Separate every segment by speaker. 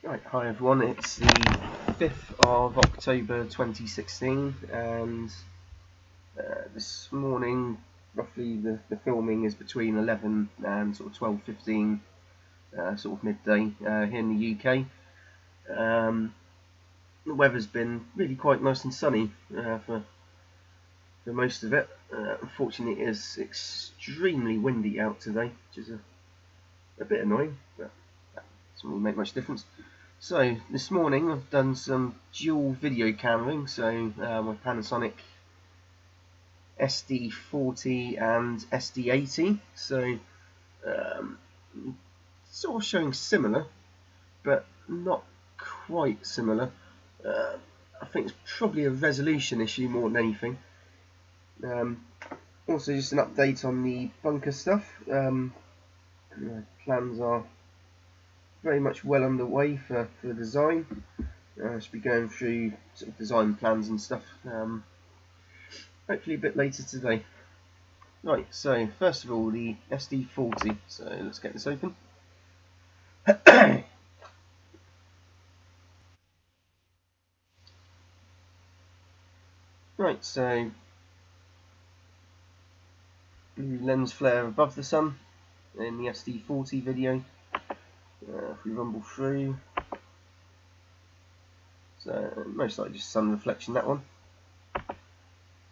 Speaker 1: Right, hi everyone, it's the 5th of October 2016 and this morning roughly the filming is between 11 and sort of 12:15 sort of midday here in the UK. The weather's been really quite nice and sunny for most of it. Unfortunately it is extremely windy out today, which is a bit annoying, but that doesn't really make much difference. So this morning I've done some dual video cameraing, so my Panasonic SD40 and SD80, so sort of showing similar but not quite similar. I think it's probably a resolution issue more than anything. Also just an update on the bunker stuff. Plans are very much well underway for the design. I should be going through sort of design plans and stuff hopefully a bit later today. Right, so first of all the SD40, so let's get this open. Right, so lens flare above the sun in the SD40 video. If we rumble through, so most likely just sun reflection, that one,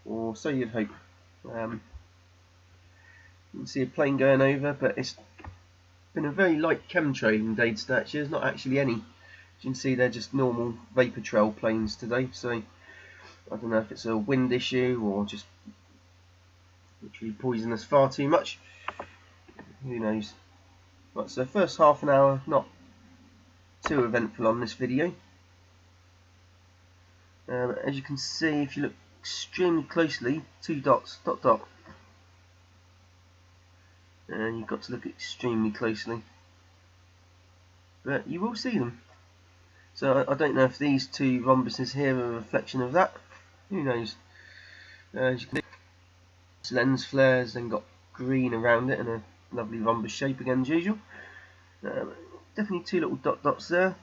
Speaker 1: or so you'd hope. You can see a plane going over, but it's been a very light chemtrailing day today. Actually, there's not actually any. As you can see, they're just normal vapor trail planes today. So I don't know if it's a wind issue or just literally poisonous far too much. Who knows? Right, so first half an hour, not too eventful on this video. As you can see, if you look extremely closely, two dots, dot dot, and you've got to look extremely closely, but you will see them. So I don't know if these two rhombuses here are a reflection of that. Who knows? As you can see, this lens flares then got green around it and a lovely rhombus shape again as usual. Definitely two little dot dots there.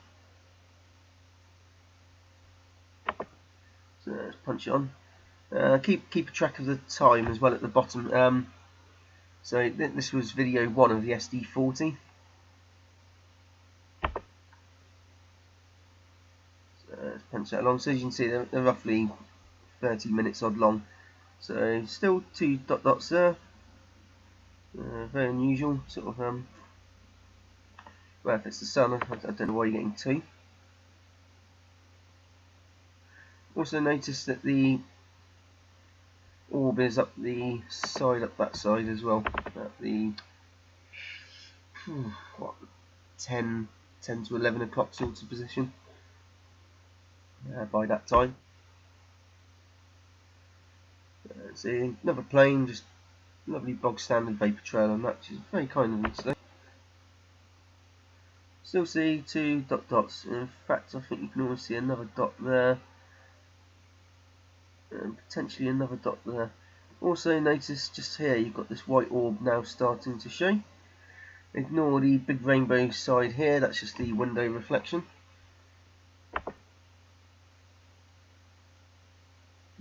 Speaker 1: So let's punch it on. Keep a track of the time as well at the bottom. So this was video 1 of the SD40. So let's punch that along. So as you can see, they're roughly 30 minutes odd long. So still two dot dots there. Very unusual, sort of. Well, if it's the sun, I don't know why you're getting two. Also notice that the orb is up the side, up that side as well, at the what, 10 to 11 o'clock sort of position by that time. See, another plane, just lovely bog standard vapor trail on that, which is very kind of them today. Still see two dot dots. In fact, I think you can always see another dot there, and potentially another dot there. Also notice just here you've got this white orb now starting to show. Ignore the big rainbow side here, that's just the window reflection.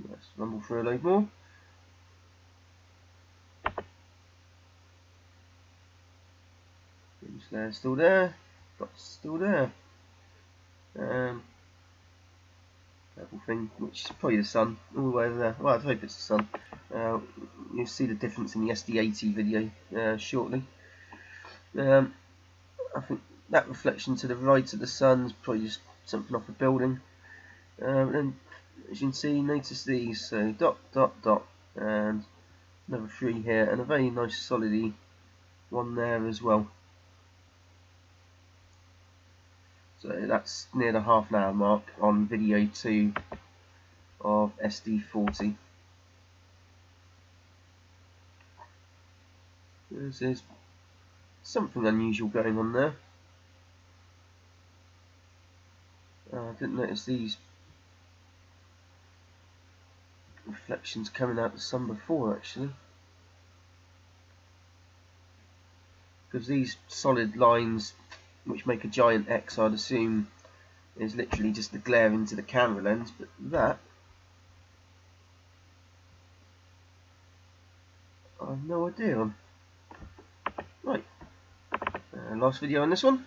Speaker 1: Let's rumble through a load more. Flare's still there, dot's still there. Purple thing, which is probably the sun, all the way over there. Well, I hope it's the sun. You'll see the difference in the SD80 video shortly. I think that reflection to the right of the sun is probably just something off a building. And as you can see, notice these, so dot dot dot, and another three here, and a very nice solid one there as well. So that's near the half an hour mark on video 2 of SD40. There's something unusual going on there. I didn't notice these reflections coming out of the sun before, actually, because these solid lines which make a giant X, I'd assume is literally just the glare into the camera lens, but that I have no idea on. Right, last video on this one.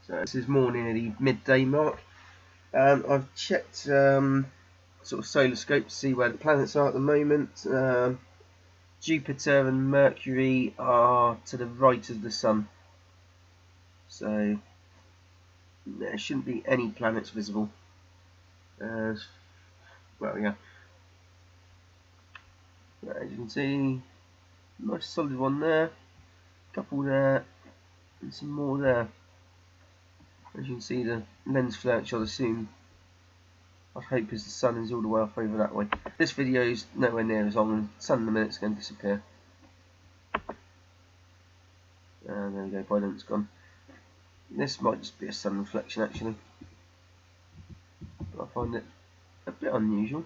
Speaker 1: So this is morning at the midday mark. I've checked sort of solar scope to see where the planets are at the moment. Jupiter and Mercury are to the right of the Sun, so there shouldn't be any planets visible. Well, yeah. As you can see, nice solid one there, couple there, and some more there. As you can see, the lens flare, which I'll assume, I hope is the Sun, is all the way off over that way. This video is nowhere near as long, and the Sun in a minute's going to disappear. And there we go, by then it's gone. This might just be a sun reflection actually. I find it a bit unusual.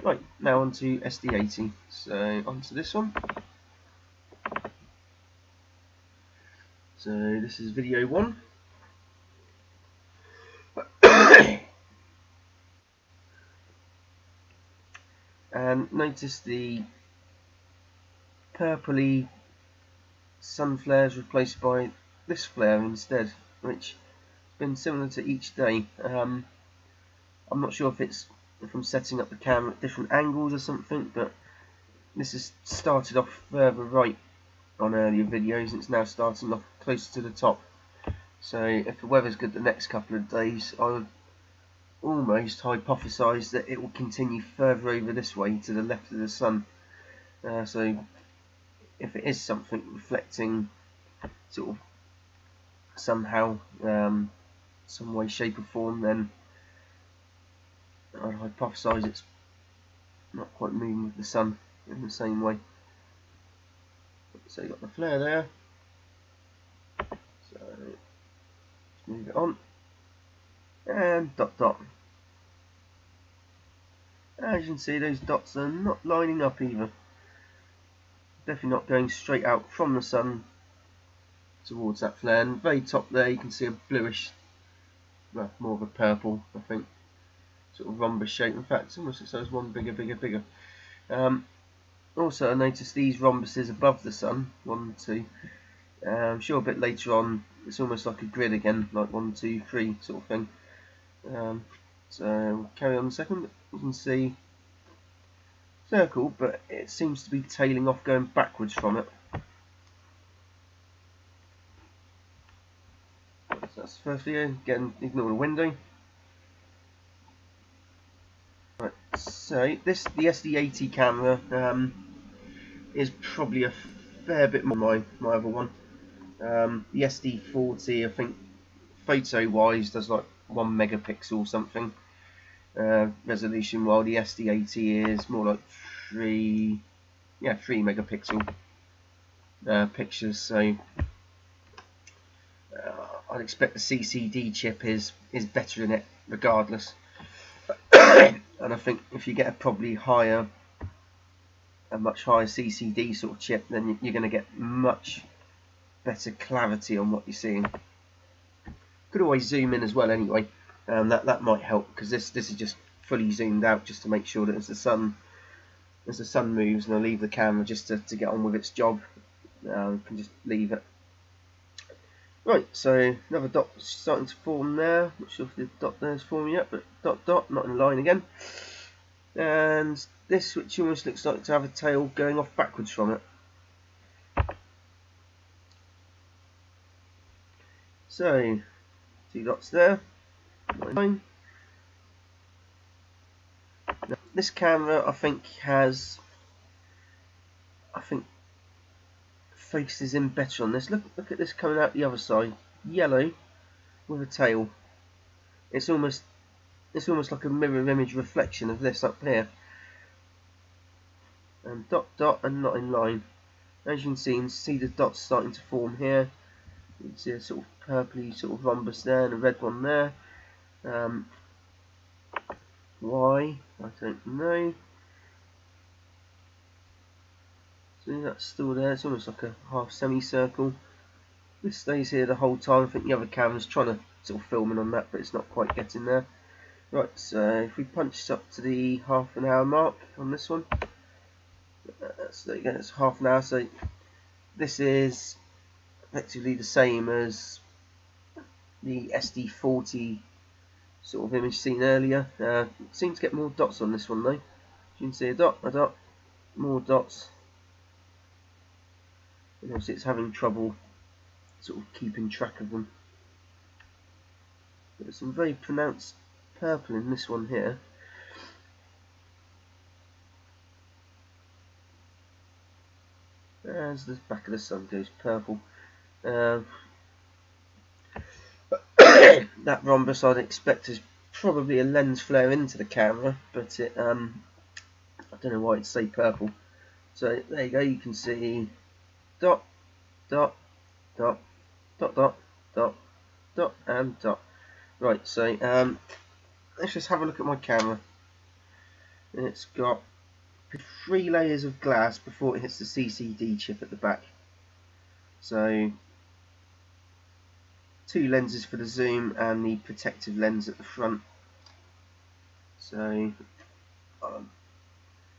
Speaker 1: Right, now on to SD80. So onto this one. So this is video 1. And notice the purpley sun flares replaced by this flare instead, which has been similar to each day. I'm not sure if I'm setting up the camera at different angles or something, but this has started off further right on earlier videos, and it's now starting off closer to the top. So if the weather's good the next couple of days, I would almost hypothesise that it will continue further over this way to the left of the Sun. So if it is something reflecting sort of somehow, some way, shape or form, then I'd hypothesise it's not quite moving with the Sun in the same way. So you've got the flare there. So let's move it on. And dot dot. As you can see, those dots are not lining up either. Definitely not going straight out from the Sun towards that flare. And very top there you can see a bluish, well, more of a purple, I think, sort of rhombus shape. In fact, it's almost looks like there's one bigger. Also I noticed these rhombuses above the Sun, 1, 2. I'm sure a bit later on it's almost like a grid again, like 1, 2, 3 sort of thing. So we'll carry on a second. You can see circle, but it seems to be tailing off, going backwards from it. So that's the first video. Again, ignore the window. Right, so the SD80 camera is probably a fair bit more than my other one. The SD40, I think, photo-wise, does like 1 megapixel or something resolution, while the SD80 is more like 3 megapixel pictures. So I'd expect the CCD chip is better than it regardless. And I think if you get a much higher CCD sort of chip, then you're going to get much better clarity on what you're seeing. Could always zoom in as well anyway. That might help, because this is just fully zoomed out just to make sure that as the sun moves, and I'll leave the camera just to get on with its job, can just leave it. Right, so another dot starting to form there. Not sure if the dot there is forming yet, but dot dot, not in line again. And this, which almost looks like to have a tail going off backwards from it. So 2 dots there. Now, this camera I think focuses in better on this. Look at this coming out the other side, yellow with a tail. It's almost like a mirror image reflection of this up here. And dot dot and not in line. As you can see the dots starting to form here. You can see a sort of purpley sort of rhombus there and a red one there. Why? I don't know. See, that's still there. It's almost like a half semicircle. This stays here the whole time. I think the other camera's trying to sort of film in on that, but it's not quite getting there. Right, so if we punch up to the half an hour mark on this one, so there you go, it's half an hour. So this is effectively the same as the SD40 sort of image seen earlier. Seems to get more dots on this one though. You can see a dot, more dots. And obviously it's having trouble sort of keeping track of them. There's some very pronounced purple in this one here. As the back of the sun goes purple. That rhombus I'd expect is probably a lens flare into the camera, but it I don't know why it'd say purple. So there you go, you can see dot, dot, dot, dot, dot, dot, dot, and dot. Right, so let's just have a look at my camera. It's got 3 layers of glass before it hits the CCD chip at the back. So 2 lenses for the zoom and the protective lens at the front. So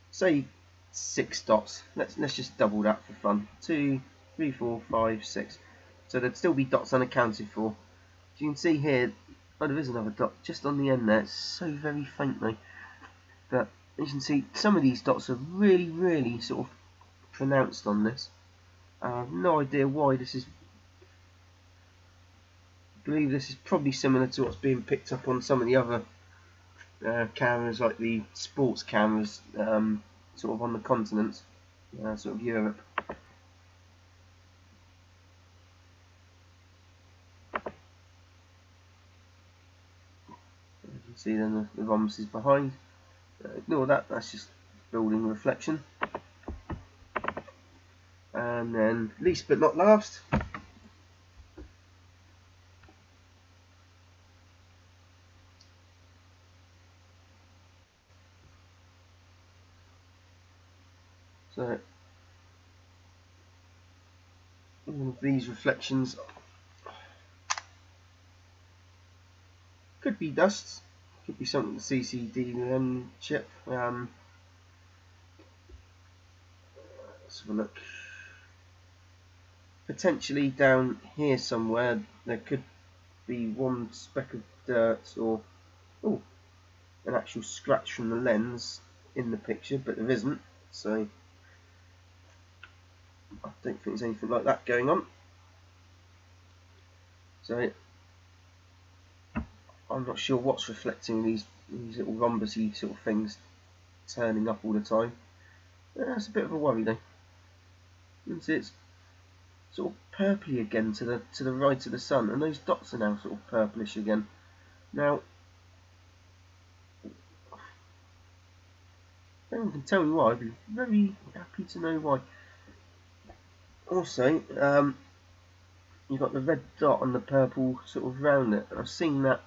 Speaker 1: say 6 dots. Let's just double that for fun. 2, 3, 4, 5, 6. So there'd still be dots unaccounted for. As you can see here, oh, there is another dot just on the end there. It's so very faint though. But as you can see, some of these dots are really sort of pronounced on this. I have no idea why this is. I believe this is probably similar to what's being picked up on some of the other cameras, like the sports cameras, sort of on the continents, sort of Europe. You can see then the rhombus is behind. Ignore that, that's just building reflection. And then, least but not last, so all of these reflections could be dust, could be something the CCD chip. Let's have a look. Potentially down here somewhere there could be one speck of dirt or an actual scratch from the lens in the picture, but there isn't, so I don't think there's anything like that going on. So I'm not sure what's reflecting these little rhombusy sort of things turning up all the time. That's a bit of a worry though. You can see it's sort of purpley again to the right of the sun, and those dots are now sort of purplish again. Now, no one can tell me why. I'd be very happy to know why. Also, you've got the red dot and the purple sort of round it. I've seen that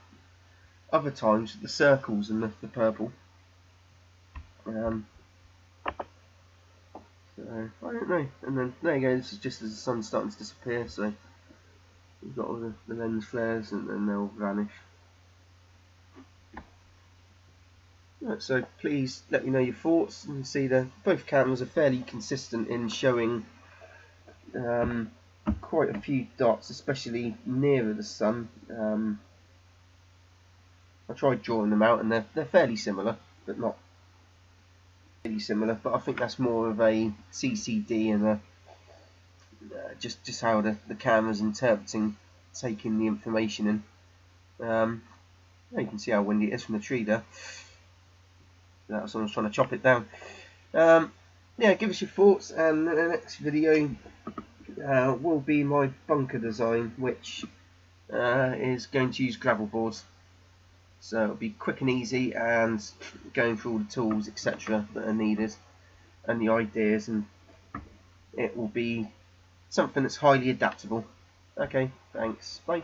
Speaker 1: other times, the circles and the purple. So I don't know. And then there you go. This is just as the sun's starting to disappear. So you've got all the lens flares, and then they'll vanish. Right, so please let me know your thoughts. You can see that both cameras are fairly consistent in showing quite a few dots, especially nearer the sun. I tried drawing them out, and they're fairly similar, but not really similar. But I think that's more of a CCD and just how the camera's interpreting, taking the information in. You can see how windy it is from the tree there. That someone's trying to chop it down. Yeah, give us your thoughts, and the next video will be my bunker design, which is going to use gravel boards. So it'll be quick and easy, and going through all the tools, etc. that are needed, and the ideas, and it will be something that's highly adaptable. Okay, thanks, bye.